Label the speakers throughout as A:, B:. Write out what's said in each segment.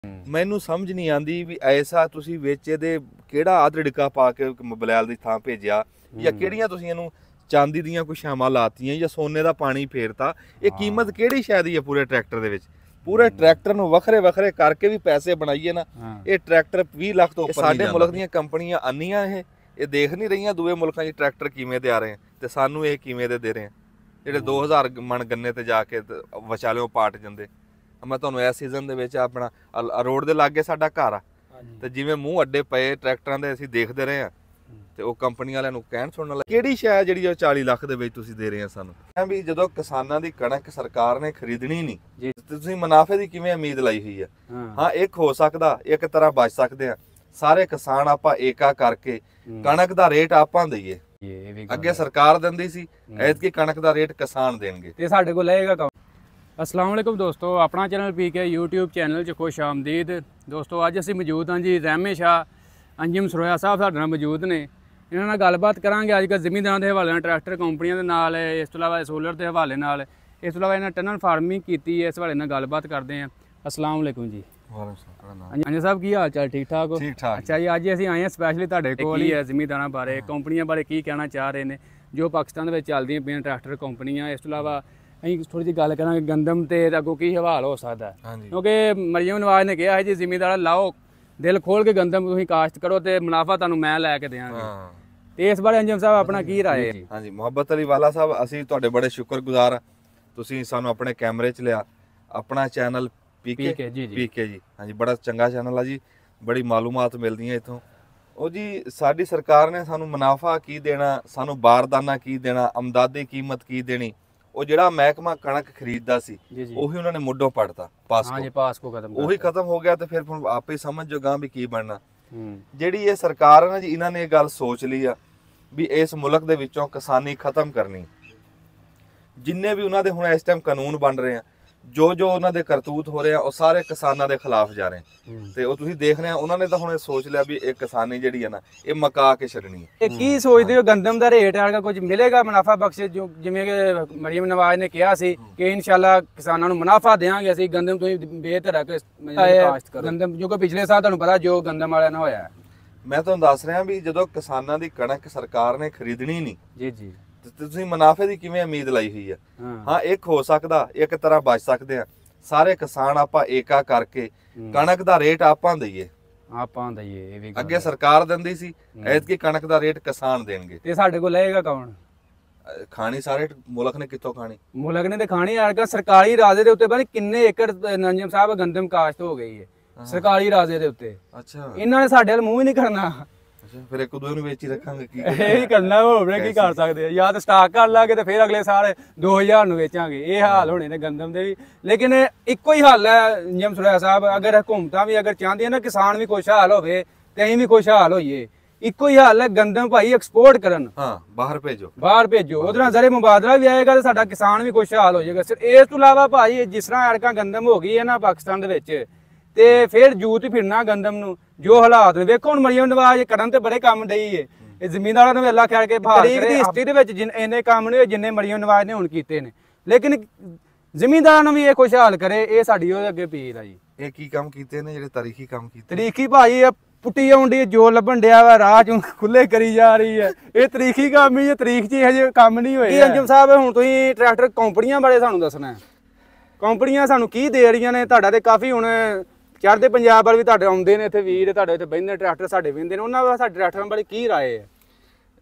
A: ਮੈਨੂੰ ਸਮਝ ਨਹੀਂ ਆਂਦੀ ਵੀ ਐਸਾ ਤੁਸੀਂ ਵਿੱਚ ਇਹਦੇ ਕਿਹੜਾ ਅਦੜਕਾ ਪਾ ਕੇ ਬਲੈਲ ਦੀ ਥਾਂ ਭੇਜਿਆ ਜਾਂ ਕਿਹੜੀਆਂ ਤੁਸੀਂ ਇਹਨੂੰ ਚਾਂਦੀ ਦੀਆਂ ਕੋਈ ਸ਼ਾਮਾਂ ਲਾਤੀਆਂ ਜਾਂ ਸੋਨੇ ਦਾ ਪਾਣੀ ਫੇਰਤਾ। ਇਹ ਕੀਮਤ ਕਿਹੜੀ ਸ਼ਾਇਦ ਹੀ ਹੈ ਪੂਰੇ ਟਰੈਕਟਰ ਦੇ ਵਿੱਚ। ਪੂਰੇ ਟਰੈਕਟਰ ਨੂੰ ਵੱਖਰੇ ਵੱਖਰੇ ਕਰਕੇ ਵੀ ਪੈਸੇ ਬਣਾਈਏ ਨਾ, ਇਹ ਟਰੈਕਟਰ 20 ਲੱਖ ਤੋਂ ਉੱਪਰ ਸਾਡੇ ਮੁਲਕ ਦੀਆਂ ਕੰਪਨੀਆਂ ਆਨੀਆਂ ਇਹ ਦੇਖ ਨਹੀਂ ਰਹੀਆਂ ਦੂਏ ਮੁਲਕਾਂ 'ਚ ਟਰੈਕਟਰ ਕਿਵੇਂ ਦੇ ਆ ਰਹੇ ਤੇ ਸਾਨੂੰ ਇਹ ਕਿਵੇਂ ਦੇ ਰਹੇ ਆ ਜਿਹੜੇ 2000 ਮਣ ਗੰਨੇ ਤੇ ਜਾ ਕੇ ਵਿਚਾਲਿਓਂ ਪਾਟ ਜਾਂਦੇ। ਮੈਂ ਤੁਹਾਨੂੰ ਇਸ ਸੀਜ਼ਨ ਦੇ ਵਿੱਚ ਆਪਣਾ ਰੋਡ ਦੇ ਲਾਗੇ ਸਾਡਾ ਘਰ ਆ ਤੇ ਜਿਵੇਂ ਮੂੰਹ ਅੱਡੇ ਪਏ ਟਰੈਕਟਰਾਂ ਦੇ ਅਸੀਂ ਦੇਖਦੇ ਰਹੇ ਆ ਤੇ ਉਹ ਕੰਪਨੀ ਵਾਲਿਆਂ ਨੂੰ ਕਹਿਣ ਸੁਣਨ ਲੱਗੇ ਕਿਹੜੀ ਸ਼ੈ ਜਿਹੜੀ ਉਹ 40 ਲੱਖ ਦੇ ਵਿੱਚ ਤੁਸੀਂ ਦੇ ਰਹੇ ਆ ਸਾਨੂੰ। ਵੀ ਜਦੋਂ ਕਿਸਾਨਾਂ ਦੀ ਕਣਕ ਸਰਕਾਰ ਨੇ ਖਰੀਦਣੀ ਨਹੀਂ ਤੁਸੀਂ ਮੁਨਾਫੇ ਦੀ ਕਿਵੇਂ ਉਮੀਦ ਲਾਈ ਹੋਈ ਆ। ਹਾਂ ਇੱਕ ਹੋ ਸਕਦਾ ਇੱਕ ਤਰ੍ਹਾਂ ਬਚ ਸਕਦੇ ਆ ਸਾਰੇ ਕਿਸਾਨ ਆਪਾਂ ਏਕਾ ਕਰਕੇ ਕਣਕ ਦਾ ਰੇਟ ਆਪਾਂ ਦਈਏ। ਅੱਗੇ ਸਰਕਾਰ ਦਿੰਦੀ ਸੀ ਐਤਕੀ ਕਣਕ ਦਾ ਰੇਟ ਕਿਸਾਨ ਦੇਣਗੇ ਤੇ ਸਾਡੇ ਕੋਲ ਲਏਗਾ ਕੌਣ।
B: अस्सलाम वालेकुम दोस्तों, अपना चैनल पीके यूट्यूब चैनल च खुश आमदीद। दोस्तों अज असीं मौजूद हाँ जी रहमे शाह अंजुम सरोया साहब साडे नाल मौजूद ने। इन्हां नाल गलबात करांगे अजकल ज़मींदारां दे हवाले नाल ट्रैक्टर कंपनियां दे नाल, इस तों इलावा सोलर दे हवाले नाल, इस तों इलावा इन्हां टनल फार्मिंग कीती है, इस हवाले नाल गलबात करदे हां। अस्सलाम वालेकुम जी। अंजुम साहब की हाल चाल ठीक ठाक हो?
A: ठीक ठाक।
B: अच्छा जी, अज असीं आए हां स्पैशली तुहाडे कोल ही ज़मींदारां बारे कंपनियां बारे की कहना चाह रहे ने जो पाकिस्तान दे विच चलदियां पईआं ट्रैक्टर कंपनियां। इस तों इलावा ਅਸੀਂ ਥੋੜੀ ਜਿਹੀ ਗੱਲ ਕਰਾਂਗੇ ਗੰਦਮ ਤੇ ਅੱਗੋਂ ਕੀ ਹਵਾਲ ਹੋ ਸਕਦਾ ਕਿਉਂਕਿ ਮਰੀਮ ਨਵਾਜ਼ ਨੇ ਕਿਹਾ ਹੈ ਜੀ ਜ਼ਿਮੀਂਦਾਰ ਲਾਓ ਦਿਲ ਖੋਲ ਕੇ ਗੰਦਮ ਤੁਸੀਂ ਕਾਸ਼ਤ ਕਰੋ ਤੇ ਮੁਨਾਫਾ ਤੁਹਾਨੂੰ ਮੈਂ ਲੈ ਕੇ ਦੇਵਾਂਗੇ। ਤੇ ਇਸ ਬਾਰੇ ਅੰਜਮ ਸਾਹਿਬ ਆਪਣਾ ਕੀ ਰਾਏ ਹੈ?
A: ਹਾਂਜੀ ਮੁਹੱਬਤ ਅਲੀ ਵਾਲਾ ਸਾਹਿਬ ਅਸੀਂ ਤੁਹਾਡੇ ਬੜੇ ਸ਼ੁਕਰਗੁਜ਼ਾਰ ਹਾਂ ਤੁਸੀਂ ਸਾਨੂੰ ਆਪਣੇ ਕੈਮਰੇ 'ਚ ਲਿਆ। ਆਪਣਾ ਚੈਨਲ ਪੀਕੇ ਜੀ ਹਾਂਜੀ ਬੜਾ ਚੰਗਾ ਚੈਨਲ ਆ ਜੀ, ਬੜੀ ਮਾਲੂਮਾਤ ਮਿਲਦੀਆਂ ਇੱਥੋਂ। ਉਹ ਜੀ ਸਾਡੀ ਸਰਕਾਰ ਨੇ ਸਾਨੂੰ ਮੁਨਾਫਾ ਕੀ ਦੇਣਾ, ਸਾਨੂੰ ਬਾਰਦਾਨਾ ਕੀ ਦੇਣਾ, ਅਮਦਾਦੀ ਕੀਮਤ ਕੀ ਦੇਣੀ, ਉਹ ਜਿਹੜਾ ਮਹਿਕਮਾ ਕਣਕ ਖਰੀਦਦਾ ਸੀ ਉਹੀ ਉਹਨਾਂ ਨੇ ਮੁੱਢੋਂ ਪੜਤਾ ਪਾਸਕੋ ਉਹੀ ਖਤਮ ਹੋ ਗਿਆ ਤੇ ਫਿਰ ਆਪੇ ਸਮਝ ਜੋਗਾ ਵੀ ਕੀ ਬਣਨਾ। ਜਿਹੜੀ ਇਹ ਸਰਕਾਰ ਹੈ ਨਾ ਜੀ ਇਹਨਾਂ ਨੇ ਇਹ ਗੱਲ ਸੋਚ ਲਈ ਆ ਵੀ ਇਸ ਮੁਲਕ ਦੇ ਵਿੱਚੋਂ ਕਿਸਾਨੀ ਖਤਮ ਕਰਨੀ। ਜਿੰਨੇ ਵੀ ਉਹਨਾਂ ਦੇ ਹੁਣ ਇਸ ਟਾਈਮ ਕਾਨੂੰਨ ਬਣ ਰਹੇ ਆ ਜੋ ਉਹਨਾਂ ਦੇ ਕਰਤੂਤ ਹੋ ਰਹੇ ਆ ਉਹ ਸਾਰੇ ਕਿਸਾਨਾਂ ਦੇ ਖਿਲਾਫ ਜਾ ਰਹੇ ਤੇ ਉਹ ਤੁਸੀਂ ਦੇਖ ਰਹੇ ਆ ਉਹਨਾਂ ਨੇ ਤਾਂ ਹੁਣ ਇਹ ਸੋਚ ਲਿਆ ਵੀ ਇਹ ਕਿਸਾਨੀ ਜਿਹੜੀ ਹੈ ਨਾ ਇਹ ਮਕਾ ਕੇ ਛੱਡਣੀ ਹੈ।
B: ਇਹ ਕੀ ਸੋਚਦੇ ਹੋ ਗੰਦਮ ਦਾ ਰੇਟ ਆਗਾ ਕੁਝ ਮਿਲੇਗਾ ਮੁਨਾਫਾ ਬਖਸ਼ ਜਿਵੇਂ ਕਿ ਮਰੀਮ ਨਵਾਜ਼ ਨੇ ਕਿਹਾ ਸੀ ਕਿ ਇਨਸ਼ਾਅੱਲਾ ਕਿਸਾਨਾਂ ਨੂੰ ਮੁਨਾਫਾ ਦੇਵਾਂਗੇ ਅਸੀਂ ਗੰਦਮ ਤੁਸੀਂ ਬਿਹਤਰ ਕਾਸ਼ਤ ਕਰੋ ਗੰਦਮ ਜੋ ਕਿ ਪਿਛਲੇ ਸਾਲ ਤੁਹਾਨੂੰ ਪਤਾ ਜੋ ਗੰਦਮ ਵਾਲਿਆਂ ਨਾਲ ਹੋਇਆ।
A: ਮੈਂ ਤੁਹਾਨੂੰ ਦੱਸ ਰਿਹਾ ਵੀ ਜਦੋਂ ਕਿਸਾਨਾਂ ਦੀ ਕਣਕ ਸਰਕਾਰ ਨੇ ਖਰੀਦਣੀ ਨਹੀਂ
B: ਜੀ
A: ਤੁਸੀਂ ਮੁਨਾਫੇ ਦੀ ਕਿਵੇਂ ਉਮੀਦ ਲਾਈ ਹੋਈ ਆ। ਹਾਂ ਇੱਕ ਹੋ ਸਕਦਾ ਇੱਕ ਤਰ੍ਹਾਂ ਬਚ ਸਕਦੇ ਆ ਸਾਰੇ ਕਿਸਾਨ ਆਪਾਂ ਏਕਾ ਕਰਕੇ ਕਣਕ ਦਾ ਰੇਟ ਆਪਾਂ ਦਈਏ।
B: ਇਹ ਵੀ
A: ਅੱਗੇ ਸਰਕਾਰ ਦਿੰਦੀ ਸੀ ਐਤਕੀ ਕਣਕ ਦਾ ਰੇਟ ਕਿਸਾਨ ਦੇਣਗੇ
B: ਤੇ ਸਾਡੇ ਕੋਲ ਲਏਗਾ ਕੌਣ?
A: ਖਾਣੀ ਸਾਰੇ ਮੁਲਕ ਨੇ ਕਿੱਥੋਂ ਖਾਣੀ?
B: ਮੁਲਕ ਨੇ ਤੇ ਖਾਣੀ ਆ ਸਰਕਾਰੀ ਰਾਜੇ ਦੇ ਉੱਤੇ ਪਤਾ ਕਿੰਨੇ ਏਕੜ ਅੰਜਮ ਸਾਹਿਬ ਗੰਦਮ ਕਾਸ਼ਤ ਹੋ ਗਈ ਹੈ ਸਰਕਾਰੀ ਰਾਜੇ ਦੇ ਉੱਤੇ।
A: ਅੱਛਾ
B: ਇਹਨਾਂ ਨੇ ਸਾਡੇ ਵੱਲ ਮੂੰਹ ਹੀ ਨਹੀਂ ਕਰਨਾ।
A: ਫਿਰ ਇੱਕ ਦੂਏ ਨੂੰ ਵੇਚੀ ਰੱਖਾਂਗੇ ਕੀ
B: ਇਹੀ ਕਰਨਾ ਹੋਵੇ ਕੀ ਕਰ ਸਕਦੇ ਆ ਜਾਂ ਤਾਂ ਸਟਾਕ ਕਰ ਲਾਂਗੇ ਤੇ ਫਿਰ ਅਗਲੇ ਸਾਲ 2000 ਨੂੰ ਵੇਚਾਂਗੇ। ਇਹ ਹਾਲ ਹੋਣੇ ਨੇ ਗੰਦਮ ਦੇ ਵੀ। ਲੇਕਿਨ ਇੱਕੋ ਹੀ ਹੱਲ ਹੈ ਅੰਜਮ ਸरोया ਸਾਹਿਬ ਅਗਰ ਹਕੂਮਤਾਂ ਵੀ ਅਗਰ ਚਾਹੁੰਦੀਆਂ ਨਾ ਕਿਸਾਨ ਵੀ ਖੁਸ਼ਹਾਲ ਹੋਵੇ ਤੇ ਅਸੀਂ ਵੀ ਖੁਸ਼ਹਾਲ ਹੋਈਏ। ਇੱਕੋ ਹੀ ਹੱਲ ਹੈ ਗੰਦਮ ਭਾਈ ਐਕਸਪੋਰਟ ਕਰਨ।
A: ਹਾਂ ਬਾਹਰ ਭੇਜੋ ਉਹਦੇ ਨਾਲ ਜ਼ਰੇ ਮੁਬਾਦਲਾ ਵੀ ਆਏਗਾ ਤੇ ਸਾਡਾ ਕਿਸਾਨ ਵੀ ਖੁਸ਼ਹਾਲ ਹੋ ਜਾਏਗਾ। ਇਸ ਤੋਂ ਇਲਾਵਾ ਭਾਈ ਜਿਸ ਤਰ੍ਹਾਂ ਅੜਕਾਂ ਗੰਦਮ ਹੋ ਗਈ ਹੈ ਨਾ ਪਾਕਿਸਤਾਨ ਦੇ ਵਿੱਚ ਤੇ ਫਿਰ ਜੂਤ ਫਿਰਨਾ ਗੰਦਮ ਨੂੰ ਜੋ ਹਾਲਾਤ ਨੇ ਵੇਖੋ। ਹੁਣ ਮਰੀਮ ਨਵਾਜ਼ ਕਰਨ ਤੇ ਬੜੇ ਕੰਮ ਡਈ ਏ ਇਹ ਜ਼ਮੀਂਦਾਰਾਂ ਨੂੰ ਵੀ ਅੱਲਾ ਖੈਰ ਕੇ ਤਰੀਕ ਦੀ ਹਿਸਟਰੀ ਦੇ ਵਿੱਚ ਇੰਨੇ ਕੰਮ ਨੇ ਜਿੰਨੇ ਮਰੀਮ ਨਵਾਜ਼ ਨੇ ਹੁਣ ਕੀਤੇ ਨੇ। ਲੇਕਿਨ ਜ਼ਮੀਂਦਾਰਾਂ ਨੂੰ ਵੀ ਇਹ ਖੁਸ਼ਹਾਲ ਕਰੇ ਇਹ ਸਾਡੀ ਉਹਦੇ ਅੱਗੇ ਅਪੀਲ ਆ ਜੀ। ਇਹ ਕੀ ਕੰਮ ਕੀਤੇ ਨੇ ਜਿਹੜੇ ਤਾਰੀਖੀ ਕੰਮ ਕੀਤੇ?
B: ਤਾਰੀਖੀ ਭਾਈ ਪੁੱਟੀ ਆਉਂਦੀ ਜੋ ਲੱਭਣ ਡਿਆ ਵਾ ਰਾਹ ਚੋਂ ਖੁੱਲੇ ਕਰੀ ਜਾ ਰਹੀ ਹੈ ਇਹ ਤਾਰੀਖੀ ਕੰਮ ਹੀ ਤਾਰੀਖ 'ਚ ਹਜੇ ਕੰਮ ਨਹੀਂ ਹੋਏ। ਅੰਜਮ ਸਾਹਿਬ ਹੁਣ ਤੁਸੀਂ ਟਰੈਕਟਰ ਕੰਪਨੀਆਂ ਬਾਰੇ ਸਾਨੂੰ ਦੱਸਣਾ ਕੰਪਨੀਆਂ ਸਾਨੂੰ ਕੀ ਦੇ ਰਹੀਆਂ ਨੇ? ਤੁਹਾਡਾ ਤੇ ਕਾਫੀ ਹੁਣ ਚੜ੍ਹਦੇ ਪੰਜਾਬ ਵਾਲ ਵੀ ਤੁਹਾਡੇ ਆਉਂਦੇ ਨੇ ਇੱਥੇ ਵੀਰ ਤੁਹਾਡੇ ਇੱਥੇ ਬਹਿੰਦੇ ਟਰੈਕਟਰ ਸਾਡੇ ਬਹਿੰਦੇ ਨੇ ਉਹਨਾਂ ਦਾ ਸਾਡੇ ਟਰੈਕਟਰਾਂ ਬਾਰੇ ਕੀ ਰਾਏ ਹੈ?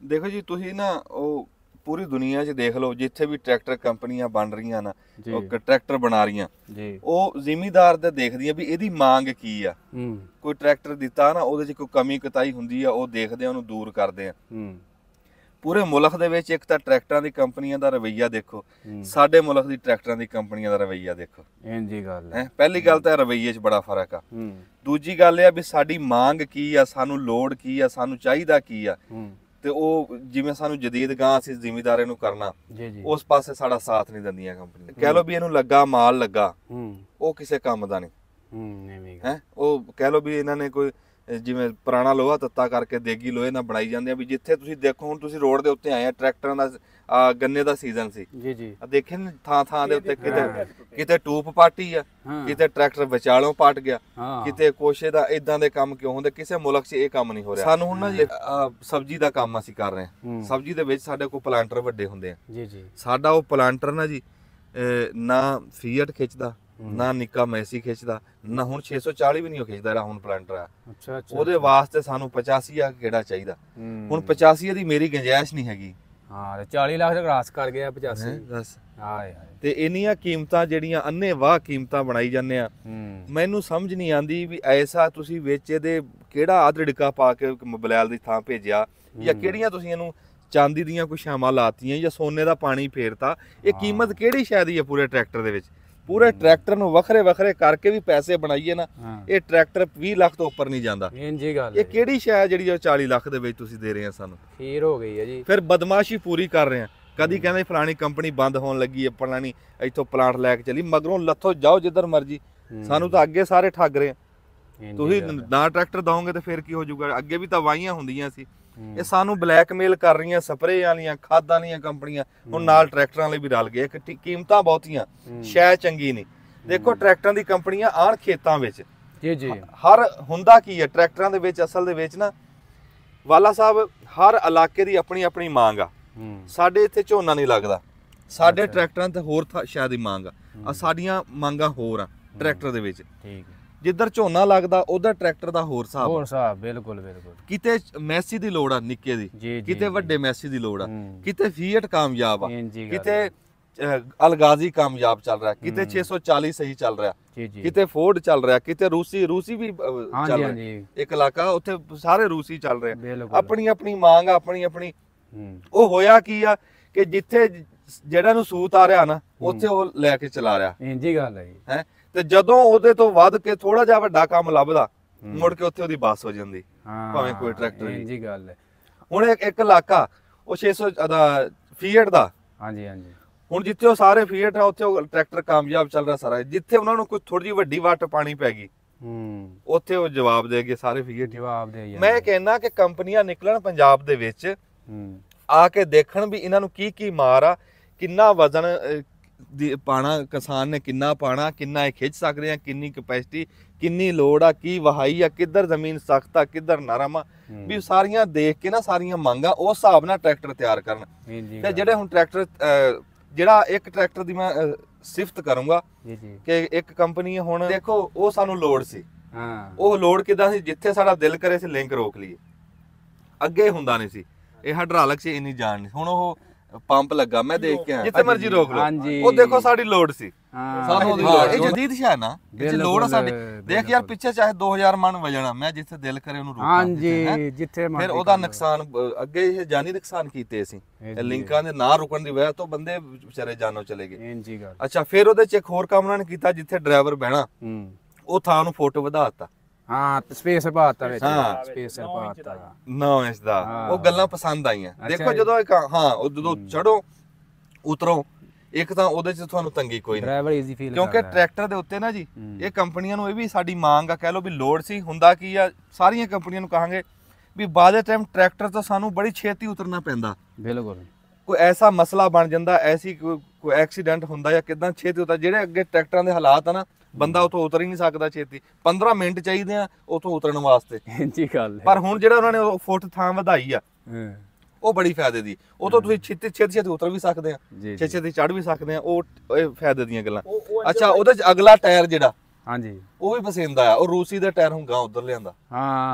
A: ਦੇਖੋ ਜੀ ਤੁਸੀਂ ਨਾ ਉਹ ਪੂਰੀ ਦੁਨੀਆ 'ਚ ਦੇਖ ਲਓ ਜਿੱਥੇ ਵੀ ਟਰੈਕਟਰ ਕੰਪਨੀਆਂ ਬਣ ਰਹੀਆਂ ਨਾ ਉਹ ਟਰੈਕਟਰ ਬਣਾ ਰਹੀਆਂ ਉਹ ਜ਼ਿਮੀਂਦਾਰ ਦਾ ਦੇਖਦੀਆਂ ਵੀ ਇਹਦੀ ਮੰਗ ਕੀ ਆ। ਕੋਈ ਟਰੈਕਟਰ ਦਿੱਤਾ ਨਾ ਉਹਦੇ 'ਚ ਕੋਈ ਕਮੀ ਕੁਤਾਈ ਹੁੰਦੀ ਆ ਉਹ ਦੇਖਦੇ ਆ ਉਹਨੂੰ ਦੂਰ ਕਰਦੇ ਆ। ਪੂਰੇ ਮੁਲਕ ਦੇ ਵਿੱਚ ਇੱਕ ਤਾਂ ਟਰੈਕਟਰਾਂ ਦੀ ਕੰਪਨੀਆਂ ਦਾ ਰਵੱਈਆ ਦੇਖੋ ਸਾਡੇ ਮੁਲਕ ਦੀ ਟਰੈਕਟਰਾਂ ਦੀ ਕੰਪਨੀਆਂ ਦਾ ਰਵੱਈਆ ਦੇਖੋ। ਇੰਜੀ ਗੱਲ ਹੈ ਪਹਿਲੀ ਗੱਲ ਤਾਂ ਰਵੱਈਏ 'ਚ ਬੜਾ ਫਰਕ ਆ। ਦੂਜੀ ਗੱਲ ਇਹ ਆ ਵੀ ਸਾਡੀ ਮੰਗ ਕੀ ਆ ਸਾਨੂੰ ਲੋੜ ਕੀ ਆ ਸਾਨੂੰ ਚਾਹੀਦਾ ਕੀ ਆ ਤੇ ਉਹ ਜਿਵੇਂ ਸਾਨੂੰ ਜਦੀਦ ਗਾਂ ਅਸੀਂ ਜ਼ਿਮੀਂਦਾਰਾਂ ਨੂੰ ਕਰਨਾ ਉਸ ਪਾਸੇ ਸਾਡਾ ਸਾਥ ਨਹੀਂ ਦਿੰਦੀਆਂ ਕੰਪਨੀਆਂ। ਕਹਿ ਲਓ ਵੀ ਇਹਨੂੰ ਲੱਗਾ ਮਾਲ ਲੱਗਾ ਉਹ ਕਿਸੇ ਕੰਮ ਦਾ ਨਹੀਂ ਹੈ। ਉਹ ਕਹਿ ਲਓ ਵੀ ਇਹਨਾਂ ਨੇ ਕੋਈ ਜਿਵੇਂ ਪੁਰਾਣਾ ਲੋਹਾ ਤੱਤਾ ਕਰਕੇ ਦੇਗੀ ਲੋਹੇ ਨਾਲ ਬਣਾਈ ਜਾਂਦੇ ਆ ਵੀ ਜਿੱਥੇ ਤੁਸੀਂ ਦੇਖੋ ਹੁਣ ਤੁਸੀਂ ਰੋਡ ਦੇ ਉੱਤੇ ਆਏ ਆ ਟਰੈਕਟਰਾਂ ਦਾ ਗੰਨੇ ਦਾ ਸੀਜ਼ਨ ਸੀ
B: ਜੀ ਜੀ
A: ਆ ਦੇਖੇ ਨਾ ਥਾਂ ਥਾਂ ਦੇ ਉੱਤੇ ਕਿਤੇ ਟੂਪ ਪਾਟੀ ਆ ਕਿਤੇ ਟਰੈਕਟਰ ਵਿਚਾਲੋਂ ਪਾਟ ਗਿਆ ਕਿਤੇ ਕੋਸ਼ੇ ਦਾ ਇਦਾਂ ਦੇ ਕੰਮ ਕਿਉਂ ਹੁੰਦੇ ਕਿਸੇ ਮੁਲਕ 'ਚ ਇਹ ਕੰਮ ਨਹੀਂ ਹੋ ਰਿਹਾ ਸਾਨੂੰ ਹੁਣ ਨਾ ਜੀ ਸਬਜ਼ੀ ਦਾ ਕੰਮ ਅਸੀਂ ਕਰ ਰਹੇ ਹਾਂ ਸਬਜ਼ੀ ਦੇ ਵਿੱਚ ਸਾਡੇ ਕੋਲ ਪਲਾਂਟਰ ਵੱਡੇ ਹੁੰਦੇ ਆ ਜੀ ਜੀ ਸਾਡਾ ਉਹ ਪਲਾਂਟਰ ਨਾ ਜੀ ਨਾ ਫੀਟ ਖਿੱਚਦਾ ਨਾ ਨਿੱਕਾ ਮੈਸੀ ਖਿੱਚਦਾ ਨਾ ਹੁਣ 640 ਵੀ ਨਹੀਂ ਖਿੱਚਦਾ ਜਿਹੜਾ ਹੁਣ ਪਲਾਂਟਰ ਆ ਅੱਛਾ ਉਹਦੇ ਵਾਸਤੇ ਸਾਨੂੰ 85 ਆ ਕਿਹੜਾ ਚਾਹੀਦਾ ਹੁਣ 85 ਦੀ ਮੇਰੀ ਗੁੰਜਾਇਸ਼ ਨਹੀਂ ਹੈਗੀ
B: ਹਾਂ 40 ਲੱਖ ਦਾ ਕ੍ਰਾਸ ਕਰ ਗਿਆ 85
A: ਬਸ
B: ਹਾਏ
A: ਤੇ ਇੰਨੀਆਂ ਕੀਮਤਾਂ ਜਿਹੜੀਆਂ ਅੰਨੇ ਵਾਹ ਕੀਮਤਾਂ ਬਣਾਈ ਜਾਂਦੇ ਆ ਮੈਨੂੰ ਸਮਝ ਨਹੀਂ ਆਂਦੀ ਵੀ ਐਸਾ ਤੁਸੀਂ ਵਿੱਚ ਇਹਦੇ ਕਿਹੜਾ ਆਦੜਕਾ ਪਾ ਕੇ ਬਲੈਲ ਦੀ ਥਾਂ ਭੇਜਿਆ ਜਾਂ ਕਿਹੜੀਆਂ ਤੁਸੀਂ ਇਹਨੂੰ ਚਾਂਦੀ ਦੀਆਂ ਕੁਝ ਸ਼ਾਮਾਂ ਲਾਤੀਆਂ ਜਾਂ ਸੋਨੇ ਦਾ ਪਾਣੀ ਫੇਰਤਾ ਇਹ ਕੀਮਤ ਕਿਹੜੀ ਸ਼ੈ ਦੀ ਹੈ ਪੂਰੇ ਟਰੈਕਟਰ ਦੇ ਵਿੱਚ ਪੂਰੇ ਟਰੈਕਟਰ ਨੂੰ ਵੱਖਰੇ ਵੱਖਰੇ ਕਰਕੇ ਵੀ ਪੈਸੇ ਬਣਾਈਏ ਨਾ ਇਹ ਟਰੈਕਟਰ 20 ਲੱਖ ਤੋਂ ਉੱਪਰ ਨਹੀਂ ਜਾਂਦਾ
B: ਇੰਜੀ ਗੱਲ
A: ਇਹ ਕਿਹੜੀ ਸ਼ੈ ਜਿਹੜੀ 40 ਲੱਖ ਦੇ ਵਿੱਚ ਤੁਸੀਂ ਦੇ ਰਹੇ ਆ ਸਾਨੂੰ
B: ਖੀਰ ਹੋ ਗਈ ਹੈ ਜੀ ਫਿਰ
A: ਬਦਮਾਸ਼ੀ ਪੂਰੀ ਕਰ ਰਹੇ ਆ ਕਦੀ ਕਹਿੰਦੇ ਫਲਾਣੀ ਕੰਪਨੀ ਬੰਦ ਹੋਣ ਲੱਗੀ ਹੈ ਫਲਾਣੀ ਇੱਥੋਂ ਪਲਾਂਟ ਲੈ ਕੇ ਚਲੀ ਮਗਰੋਂ ਲੱਥੋ ਜਾਓ ਜਿੱਧਰ ਮਰਜੀ ਸਾਨੂੰ ਤਾਂ ਅੱਗੇ ਸਾਰੇ ਠੱਗ ਰਹੇ ਆ ਤੁਸੀਂ ਨਾ ਟਰੈਕਟਰ ਦਓਗੇ ਤੇ ਫਿਰ ਕੀ ਹੋ ਜਾਊਗਾ ਅੱਗੇ ਵੀ ਤਾਂ ਵਾਹੀਆਂ ਹੁੰਦੀਆਂ ਸੀ ਇਹ ਸਾਨੂੰ ਬਲੈਕਮੇਲ ਕਰ ਰਹੀਆਂ ਸਪਰੇ ਵਾਲੀਆਂ ਖਾਦਾਂ ਵਾਲੀਆਂ ਕੰਪਨੀਆਂ ਹੁਣ ਨਾਲ ਟਰੈਕਟਰਾਂ ਲਈ ਵੀ ਰਲ ਗਏ ਕੀਮਤਾਂ ਬਹੁਤੀਆਂ ਸ਼ੈ ਚੰਗੀ ਨਹੀਂ ਦੇਖੋ ਟਰੈਕਟਰਾਂ ਦੀ ਕੰਪਨੀਆਂ ਆਣ ਖੇਤਾਂ ਵਿੱਚ ਜੀ ਜੀ ਹਰ ਹੁੰਦਾ ਕੀ ਹੈ ਟਰੈਕਟਰਾਂ ਦੇ ਵਿੱਚ ਅਸਲ ਦੇ ਵਿੱਚ ਨਾ ਵਾਲਾ ਸਾਹਿਬ ਹਰ ਇਲਾਕੇ ਦੀ ਆਪਣੀ ਆਪਣੀ ਮੰਗ ਆ ਸਾਡੇ ਇੱਥੇ ਝੋਨਾ ਨਹੀਂ ਲੱਗਦਾ ਸਾਡੇ ਟਰੈਕਟਰਾਂ ਤੇ ਹੋਰ ਸ਼ਾਇਦ ਹੀ ਮੰਗ ਆ ਸਾਡੀਆਂ ਮੰਗਾਂ ਹੋਰ ਆ ਟਰੈਕਟਰ ਦੇ ਵਿੱਚ ਠੀਕ ਹੈ ਜਿੱਧਰ ਝੋਨਾ ਲੱਗਦਾ ਉਧਰ ਟਰੈਕਟਰ ਦਾ ਹੋਰ ਹਿਸਾਬ
B: ਬਿਲਕੁਲ ਬਿਲਕੁਲ
A: ਕਿਤੇ ਮੈਸੀ ਦੀ ਲੋੜ ਆ ਨਿੱਕੇ ਦੀ ਕਿਤੇ ਵੱਡੇ ਮੈਸੀ ਦੀ ਲੋੜ ਆ ਕਿਤੇ ਫੀਟ ਕਾਮਯਾਬ ਆ ਕਿਤੇ ਅਲਗਾਜ਼ੀ ਕਾਮਯਾਬ ਚੱਲ ਰਿਹਾ ਕਿਤੇ 640 ਸਹੀ ਚੱਲ ਰਿਹਾ ਕਿਤੇ ਫੋਰਡ ਚੱਲ ਰਿਹਾ ਕਿਤੇ ਰੂਸੀ ਵੀ ਚੱਲ ਰਿਹਾ ਇੱਕ ਇਲਾਕਾ ਉੱਥੇ ਸਾਰੇ ਰੂਸੀ ਚੱਲ ਰਹੇ ਆਪਣੀ ਆਪਣੀ ਮੰਗ ਆਪਣੀ ਆਪਣੀ ਉਹ ਹੋਇਆ ਕੀ ਆ ਕਿ ਜਿੱਥੇ ਜਿਹੜਾ ਨੂੰ ਸੂਤ ਆ ਰਿਹਾ ਨਾ ਉੱਥੇ ਉਹ ਲੈ ਕੇ ਚਲਾ ਰਿਹਾ
B: ਇੰਜੀ ਗੱਲ ਹੈ
A: ਤੇ ਜਦੋਂ ਉਹਦੇ ਤੋਂ ਵੱਧ ਕੇ ਥੋੜਾ ਜਿਹਾ ਵੱਡਾ ਕੰਮ ਲੱਭਦਾ ਮੁੜ ਕੇ ਉੱਥੇ ਉਹਦੀ ਬੱਸ ਹੋ ਜਾਂਦੀ ਭਾਵੇਂ ਕੋਈ ਟਰੈਕਟਰ
B: ਇੰਜੀ ਗੱਲ ਹੈ
A: ਹੁਣ ਇੱਕ ਇਲਾਕਾ ਉਹ 600 ਦਾ ਫੀਟ ਦਾ
B: ਹਾਂਜੀ ਹਾਂਜੀ
A: ਹੁਣ ਜਿੱਥੇ ਉਹ ਸਾਰੇ ਫੀਟ ਆ ਉੱਥੇ ਉਹ ਟਰੈਕਟਰ ਕਾਮਯਾਬ ਚੱਲ ਰਿਹਾ ਸਾਰਾ ਜਿੱਥੇ ਉਹਨਾਂ ਨੂੰ ਕੋਈ ਥੋੜੀ ਜਿਹੀ ਵੱਡੀ ਵੱਟ ਪਾਣੀ ਪੈ ਗਈ ਉੱਥੇ ਉਹ ਜਵਾਬ ਦੇ ਗਏ ਸਾਰੇ ਫੀਟ
B: ਜਵਾਬ ਦੇ
A: ਮੈਂ ਕਹਿੰਦਾ ਕਿ ਕੰਪਨੀਆਂ ਨਿਕਲਣ ਪੰਜਾਬ ਦੇ ਵਿੱਚ ਆ ਕੇ ਦੇਖਣ ਵੀ ਇਹਨਾਂ ਨੂੰ ਕੀ ਕੀ ਮਾਰ ਆ ਕਿੰਨਾ ਵਜ਼ਨ ਪਾਣਾ ਕਿਸਾਨ ਨੇ ਕਿੰਨਾ ਪਾਣਾ ਕਿੰਨਾ ਇਹ ਖਿੱਚ ਸਕਦੇ ਆ ਕਿੰਨੀ ਕਪੈਸਿਟੀ ਕਿੰਨੀ ਲੋੜ ਆ ਕੀ ਵਹਾਈ ਆ ਕਿੱਧਰ ਜ਼ਮੀਨ ਸਖਤ ਆ ਕਿੱਧਰ ਨਰਮ ਆ ਵੀ ਸਾਰੀਆਂ ਦੇਖ ਕੇ ਨਾ ਸਾਰੀਆਂ ਮੰਗਾਂ ਉਸ ਹਿਸਾਬ ਨਾਲ ਟਰੈਕਟਰ ਤਿਆਰ ਕਰਨ ਤੇ ਜਿਹੜੇ ਹੁਣ ਟਰੈਕਟਰ ਜਿਹੜਾ ਇੱਕ ਟਰੈਕਟਰ ਦੀ ਮੈਂ ਸਿਫਤ ਕਰੂੰਗਾ ਕਿ ਇੱਕ ਕੰਪਨੀ ਹੁਣ ਦੇਖੋ ਉਹ ਸਾਨੂੰ ਲੋੜ ਸੀ ਉਹ ਲੋੜ ਕਿਦਾਂ ਸੀ ਜਿੱਥੇ ਸਾਡਾ ਦਿਲ ਕਰੇ ਸੀ ਲਿੰਕ ਰੋਕ ਲਈਏ ਅੱਗੇ ਹੁੰਦਾ ਨਹੀਂ ਸੀ ਇਹ ਹਾਈਡ੍ਰੋਲਿਕ 'ਚ ਇੰਨੀ ਜਾਣ ਨਹੀਂ ਹੁਣ ਉਹ ਪੰਪ ਲੱਗਾ ਮੈਂ ਦੇਖ ਕੇ ਆਇਆ ਜਿੱਥੇ ਮਰਜ਼ੀ ਰੋਕ ਲਓ ਉਹ ਦੇਖੋ ਸਾਡੀ ਲੋੜ ਸੀ ਸਾਨੂੰ ਉਹਦੀ ਲੋੜ ਇਹ ਜਦੀਦ ਸ਼ੈ ਨਾ ਇਹ ਲੋੜ ਆ ਸਾਡੀ ਦੇਖ ਯਾਰ ਪਿੱਛੇ ਚਾਹੇ 2000 ਮਣ ਵਜਣਾ ਮੈਂ ਜਿੱਥੇ ਦਿਲ ਕਰੇ ਉਹਨੂੰ ਰੋਕਾਂ
B: ਹਾਂਜੀ ਜਿੱਥੇ
A: ਫਿਰ ਉਹਦਾ ਨੁਕਸਾਨ ਅੱਗੇ ਇਹ ਜਾਨੀ ਨੁਕਸਾਨ ਕੀਤੇ ਸੀ ਇਹ ਲਿੰਕਾਂ ਦੇ ਨਾ ਰੁਕਣ ਦੀ ਵਜ੍ਹਾ ਤੋਂ ਬੰਦੇ ਵਿਚਾਰੇ ਜਾਨੋਂ ਚਲੇ ਗਏ ਇੰਜੀ ਗੱਲ ਅੱਛਾ ਫਿਰ ਉਹਦੇ ਚ ਇੱਕ ਹੋਰ ਕੰਮ ਉਹਨਾਂ ਨੇ ਕੀਤਾ ਜਿੱਥੇ ਡਰਾਈਵਰ ਬਹਿਣਾ ਉਹ ਥਾਂ ਨੂੰ ਫੁੱਟ ਵਧਾ ਦਿੱਤਾ
B: ਹਾਂ ਸਪੇਸ ਪਾਤਾ ਵਿੱਚ ਸਪੇਸ ਪਾਤਾ
A: ਨਾ ਇਸ ਦਾ ਉਹ ਗੱਲਾਂ ਪਸੰਦ ਆਈਆਂ ਦੇਖੋ ਜਦੋਂ ਉਹ ਜਦੋਂ ਚੜੋ ਉਤਰੋ ਇੱਕ ਤਾਂ ਉਹਦੇ ਚ ਤੁਹਾਨੂੰ ਤੰਗੀ ਕੋਈ ਨਹੀਂ
B: ਡਰਾਈਵਰ ਈਜ਼ੀ ਫੀਲ
A: ਕਿਉਂਕਿ ਟਰੈਕਟਰ ਦੇ ਉੱਤੇ ਨਾ ਜੀ ਇਹ ਕੰਪਨੀਆਂ ਨੂੰ ਇਹ ਵੀ ਸਾਡੀ ਮੰਗ ਆ ਕਹਿ ਲਓ ਵੀ ਲੋਡ ਸੀ ਹੁੰਦਾ ਕੀ ਆ ਸਾਰੀਆਂ ਕੰਪਨੀਆਂ ਨੂੰ ਕਹਾਂਗੇ ਵੀ ਬਾਅਦ ਦੇ ਟਾਈਮ ਟਰੈਕਟਰ ਤੋਂ ਸਾਨੂੰ ਬੜੀ ਛੇਤੀ ਉਤਰਨਾ ਪੈਂਦਾ
B: ਬਿਲਕੁਲ
A: ਕੋਈ ਐਸਾ ਮਸਲਾ ਬਣ ਜਾਂਦਾ ਐਸੀ ਕੋਈ ਐਕਸੀਡੈਂਟ ਹੁੰਦਾ ਜਾਂ ਕਿਦਾਂ ਛੇਤੀ ਉਤਰ ਜਿਹੜੇ ਅੱਗੇ ਟਰੈਕਟਰਾਂ ਦੇ ਹਾਲਾਤ ਆ ਨਾ ਬੰਦਾ ਉਥੋਂ ਉਤਰ ਹੀ ਨਹੀਂ ਸਕਦਾ ਛੇਤੀ 15 ਮਿੰਟ ਚਾਹੀਦੇ ਆ ਉਥੋਂ ਉਤਰਨ ਵਾਸਤੇ
B: ਜੀ ਗੱਲ
A: ਪਰ ਹੁਣ ਜਿਹੜਾ ਉਹਨਾਂ ਨੇ ਫੁੱਟ ਥਾਂ ਵਧਾਈ ਆ ਉਹ ਬੜੀ ਫਾਇਦੇ ਦੀ ਉਥੋਂ ਤੁਸੀਂ ਛੇਤੀ ਉਤਰ ਵੀ ਸਕਦੇ ਆ ਛੇਤੀ ਚੜ ਵੀ ਸਕਦੇ ਆ ਉਹ ਫਾਇਦੇ ਦੀਆਂ ਗੱਲਾਂ ਅੱਛਾ ਉਹਦੇ ਚ ਅਗਲਾ ਟਾਇਰ ਜਿਹੜਾ
B: ਹਾਂਜੀ
A: ਉਹ ਵੀ ਪਸੰਦ ਆਇਆ ਉਹ ਰੂਸੀ ਦਾ ਟਾਇਰ ਹੁੰਗਾ ਉਧਰ ਲਿਆਂਦਾ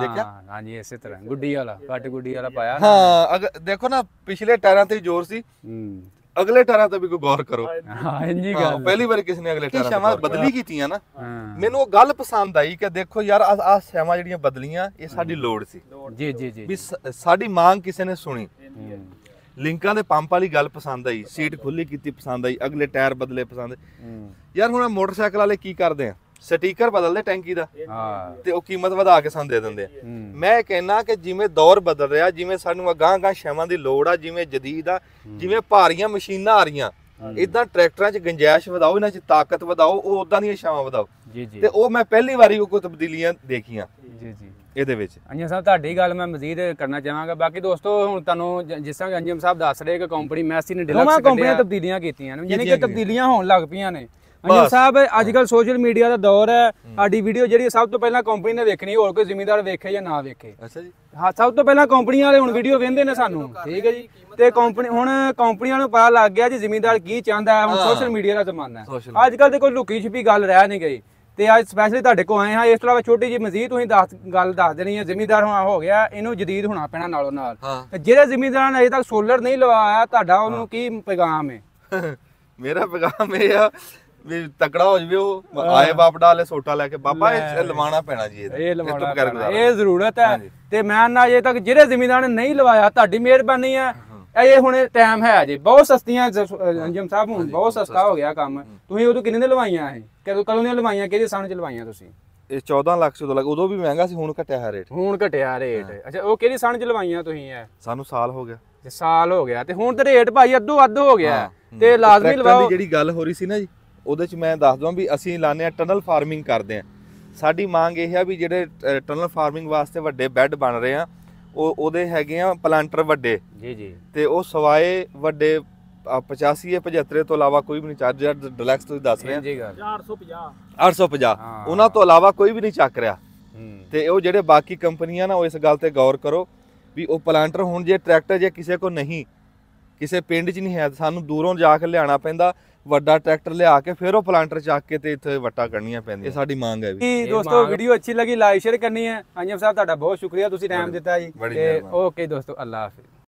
B: ਦੇਖਿਆ ਹਾਂਜੀ ਇਸੇ ਤਰ੍ਹਾਂ ਗੁੱਡੀ ਵਾਲਾ ਕੱਟ ਗੁੱਡੀ ਵਾਲਾ ਪਾਇਆ
A: ਦੇਖੋ ਨਾ ਪਿਛਲੇ ਟਾਇਰਾਂ ਤੇ ਜ਼ੋਰ ਸੀ ਅਗਲੇ ਟਾਇਰਾਂ ਤੇ ਵੀ ਕੋਈ ਗੌਰ ਕਰੋ
B: ਇੰਜੀ ਗੱਲ
A: ਪਹਿਲੀ ਵਾਰ ਕਿਸੇ ਨੇ ਅਗਲੇ ਟਾਇਰਾਂ ਸ਼ਾਮਾਂ ਬਦਲੀ ਕੀਤੀਆਂ ਨਾ ਮੈਨੂੰ ਉਹ ਗੱਲ ਪਸੰਦ ਆਈ ਕਿ ਦੇਖੋ ਯਾਰ ਆ ਸ਼ਾਮਾਂ ਜਿਹੜੀਆਂ ਬਦਲੀਆਂ ਇਹ ਸਾਡੀ ਲੋੜ ਸੀ
B: ਜੀ ਜੀ ਜੀ
A: ਵੀ ਸਾਡੀ ਮੰਗ ਕਿਸੇ ਨੇ ਸੁਣੀ ਲਿੰਕਾਂ ਦੇ ਪੰਪ ਵਾਲੀ ਗੱਲ ਪਸੰਦ ਆਈ ਸੀਟ ਖੁੱਲੀ ਕੀਤੀ ਪਸੰਦ ਆਈ ਅਗਲੇ ਟਾਇਰ ਬਦਲੇ ਪਸੰਦ ਯਾਰ ਹੁਣ ਮੋਟਰਸਾਈਕਲ ਵਾਲੇ ਕੀ ਕਰਦੇ ਆ ਸਟੀਕਰ ਬਦਲਦੇ ਟੈਂਕੀ ਦਾ ਤੇ ਉਹ ਕੀਮਤ ਵਧਾ ਕੇ ਸਾਨੂੰ ਦੇ ਦਿੰਦੇ ਆ ਮੈਂ ਕਹਿਣਾ ਕਿ ਜਿਵੇਂ ਦੌਰ ਬਦਲ ਰਿਹਾ ਜਿਵੇਂ ਸਾਨੂੰ ਅਗਾਂਹ ਸ਼ੈਵਾਂ ਦੀ ਲੋੜ ਆ ਜਿਵੇਂ ਜਦੀਦ ਆ ਜਿਵੇਂ ਭਾਰੀਆਂ ਮਸ਼ੀਨਾਂ ਆ ਰਹੀਆਂ ਇਦਾਂ ਟਰੈਕਟਰਾਂ 'ਚ ਗੁੰਜਾਇਸ਼ ਵਧਾਓ ਇਹਨਾਂ 'ਚ ਤਾਕਤ ਵਧਾਓ ਉਹ ਉਦਾਂ ਦੀਆਂ ਛਾਵਾਂ ਵਧਾਓ ਤੇ ਉਹ ਮੈਂ ਪਹਿਲੀ ਵਾਰੀ ਉਹ ਕੋਈ ਤਬਦੀਲੀਆਂ ਦੇਖੀਆਂ ਇਹਦੇ ਵਿੱਚ।
B: ਅੰਜਮ ਸਾਹਿਬ ਤੁਹਾਡੀ ਗੱਲ ਮੈਂ ਮਜ਼ੀਦ ਕਰਨਾ ਚਾਹਾਂਗਾ। ਬਾਕੀ ਦੋਸਤੋ ਹੁਣ ਤੁਹਾਨੂੰ ਜਿਸ ਤਰ੍ਹਾਂ ਅੰਜਮ ਸਾਹਿਬ ਦੱਸ ਰਹੇ ਕਿ ਕੰਪਨੀ ਮੈਸੀ ਨੇ ਡਿਲਕਸ ਕੰਪਨੀਆਂ ਤਬਦੀਲੀਆਂ ਕੀਤੀਆਂ ਨੇ, ਯਾਨੀ ਕਿ ਤਬਦੀਲੀਆਂ ਹੋਣ ਲੱਗ ਪਈਆਂ ਨੇ। ਅੰਜਮ ਸਾਹਿਬ ਅੱਜ ਕੱਲ ਸੋਸ਼ਲ ਮੀਡੀਆ ਦਾ ਦੌਰ ਹੈ, ਸਾਡੀ ਵੀਡੀਓ ਜਿਹੜੀ ਸਭ ਤੋਂ ਪਹਿਲਾਂ ਕੰਪਨੀ ਨੇ ਵੇਖਣੀ, ਹੋਰ ਕੋਈ ਜ਼ਿਮੀਂਦਾਰ ਵੇਖੇ ਜਾਂ ਨਾ ਵੇਖੇ।
A: ਅੱਛਾ ਜੀ।
B: ਹਾਂ, ਸਭ ਤੋਂ ਪਹਿਲਾਂ ਕੰਪਨੀਆਂ ਵਾਲੇ ਹੁਣ ਵੀਡੀਓ ਵੇਖਦੇ ਨੇ ਸਾਨੂੰ, ਠੀਕ ਹੈ ਜੀ। ਤੇ ਹੁਣ ਕੰਪਨੀਆਂ ਨੂੰ ਪਤਾ ਲੱਗ ਗਿਆ ਜੀ ਜ਼ਿਮੀਂਦਾਰ ਕੀ ਚਾਹੁੰਦਾ ਹੈ। ਹੁਣ ਸੋਸ਼ਲ ਮੀਡੀਆ ਦਾ ਜ਼ਮਾਨਾ ਹੈ, ਅੱਜ ਕੱਲ ਤੇ ਕੋਈ ਲੁਕੀ ਛਿਪੀ ਗੱਲ ਰਹਿ ਨਹੀਂ ਗਈ। ਤੇ ਅੱਜ ਸਪੈਸ਼ਲੀ ਤੁਹਾਡੇ ਕੋਲ ਆਏ ਹਾਂ। ਇਸ ਤੋਂ ਇਲਾਵਾ ਛੋਟੀ ਜਿਹੀ ਮਜ਼ੀਦ ਤੁਸੀਂ ਗੱਲ ਦੱਸ ਦੇਣੀ ਹੈ। ਜ਼ਿਮੀਂਦਾਰ ਹੋ ਗਿਆ, ਇਹਨੂੰ ਜਦੀਦ ਹੋਣਾ ਪੈਣਾ ਨਾਲੋਂ ਨਾਲ। ਜਿਹੜੇ ਜ਼ਿਮੀਂਦਾਰਾਂ ਨੇ ਅਜੇ ਤੱਕ ਸੋਲਰ ਨਹੀਂ ਲਵਾਇਆ, ਤੁਹਾਡਾ ਉਹਨੂੰ ਕੀ ਪੈਗਾਮ ਹੈ?
A: ਮੇਰਾ ਪੈਗਾਮ ਇਹ ਆ ਵੀ ਤਕੜਾ ਹੋ ਜਵੇ, ਉਹ ਆਏ ਬਾਪ ਡਾਲੇ ਸੋਟਾ ਲੈ ਕੇ, ਬਾਬਾ ਇਹ ਲਵਾਉਣਾ ਪੈਣਾ ਜੀ,
B: ਇਹ ਲਵਾਉਣਾ, ਇਹ ਜ਼ਰੂਰਤ ਹੈ। ਤੇ ਮੈਂ ਨਾ ਅਜੇ ਤੱਕ ਜਿਹੜੇ ਜ਼ਿਮੀਂਦਾਰ ਨੇ ਨਹੀਂ ਲਵਾਇਆ, ਤੁਹਾਡੀ ਮਿਹਰਬਾਨੀ ਹੈ। ਇਹ ਹੁਣ ਟਾਈਮ ਹੈ ਜੀ, ਬਹੁਤ ਸਸਤੀਆਂ ਅੰਜਮ ਸਾਹਿਬ, ਹੁਣ ਬਹੁਤ ਸਸਤਾ ਹੋ ਗਿਆ ਕੰਮ। ਤੁਸੀਂ ਉਦੋਂ ਕਿੰਨੇ ਦੇ ਲਵਾਈਆਂ ਇਹ? ਕਦੋਂ ਦੀਆਂ ਲਵਾਈਆਂ, ਕਿਹਦੇ ਸਾਲ ਚ ਲਵਾਈਆਂ ਤੁਸੀਂ?
A: ਇਹ 14 ਲੱਖ 14 ਲੱਖ, ਉਦੋਂ ਵੀ ਮਹਿੰਗਾ ਸੀ, ਹੁਣ ਘਟਿਆ ਹੈ ਰੇਟ।
B: ਹੁਣ ਘਟਿਆ ਰੇਟ। ਅੱਛਾ, ਉਹ ਕਿਹੜੀ ਸਾਲ ਚ ਲਵਾਈਆਂ ਤੁਸੀਂ? ਇਹ
A: ਸਾਨੂੰ ਸਾਲ ਹੋ ਗਿਆ।
B: ਸਾਲ ਹੋ ਗਿਆ, ਤੇ ਹੁਣ ਤੇ ਰੇਟ ਭਾਈ ਅੱਧੋ ਅੱਧ ਹੋ ਗਿਆ। ਤੇ ਲਾਜ਼ਮੀ ਲਵਾਓ।
A: ਜਿਹੜੀ ਗੱਲ ਹੋ ਰਹੀ ਸੀ ਨਾ ਜੀ, ਉਹਦੇ ਚ ਮੈਂ ਦੱਸ ਦਵਾਂ ਵੀ ਅਸੀਂ ਲਾਣੇ ਆ ਟਨਲ ਫਾਰਮਿੰਗ ਕਰਦੇ ਆ। ਸਾਡੀ ਮੰਗ ਇਹ ਆ ਵੀ ਜਿਹੜੇ ਟਨਲ ਫਾਰਮਿੰਗ ਵਾਸਤੇ ਵੱਡੇ ਬੈੱਡ ਬਣ ਰਹੇ ਆ, ਉਹਦੇ ਹੈਗੇ ਆ ਪਲਾਂਟਰ ਵੱਡੇ
B: ਜੀ ਜੀ, ਤੇ
A: ਉਹ ਸਵਾਏ ਵੱਡੇ 85 75 ਤੋਂ ਇਲਾਵਾ ਕੋਈ ਵੀ ਨਹੀਂ ਚੱਕ ਰਿਹਾ। ਡਿਲੈਕਸ ਤੁਸੀਂ ਦੱਸ ਰਹੇ ਆ 850 ਉਹਨਾਂ ਤੋਂ ਇਲਾਵਾ ਕੋਈ ਵੀ ਨਹੀਂ ਚੱਕ ਰਿਹਾ। ਤੇ ਉਹ ਜਿਹੜੇ ਬਾਕੀ ਕੰਪਨੀਆਂ ਨਾ, ਉਹ ਇਸ ਗੱਲ ਤੇ ਗੌਰ ਕਰੋ ਵੀ ਉਹ ਪਲਾਂਟਰ ਹੁਣ ਜੇ ਟਰੈਕਟਰ ਜੇ ਕਿਸੇ ਕੋ ਨਹੀਂ, ਕਿਸੇ ਪਿੰਡ 'ਚ ਨਹੀਂ ਹੈ, ਸਾਨੂੰ ਦੂਰੋਂ ਜਾ ਕੇ ਲਿਆਉਣਾ ਪੈਂਦਾ, ਵੱਡਾ ਟਰੈਕਟਰ ਲਿਆ ਕੇ ਫਿਰ ਉਹ ਪਲਾਂਟਰ ਚੱਕ ਕੇ ਤੇ ਇੱਥੇ ਵੱਟਾਂ ਕੱਢਣੀਆਂ ਪੈਂਦੀਆਂ। ਇਹ ਸਾਡੀ ਮੰਗ ਹੈ ਵੀ।
B: ਦੋਸਤੋ ਵੀਡੀਓ ਅੱਛੀ ਲੱਗੀ ਲਾਈਕ ਸ਼ੇਅਰ ਕਰਨੀ ਹੈ। ਅੰਜਮ ਸਾਹਿਬ ਤੁਹਾਡਾ ਬਹੁਤ ਸ਼ੁਕਰੀਆ, ਤੁਸੀਂ ਟਾਈਮ ਦਿੱਤਾ ਜੀ। ਓਕੇ ਦੋਸਤੋ, ਅੱਲਾ ਹਾਫਿਜ਼।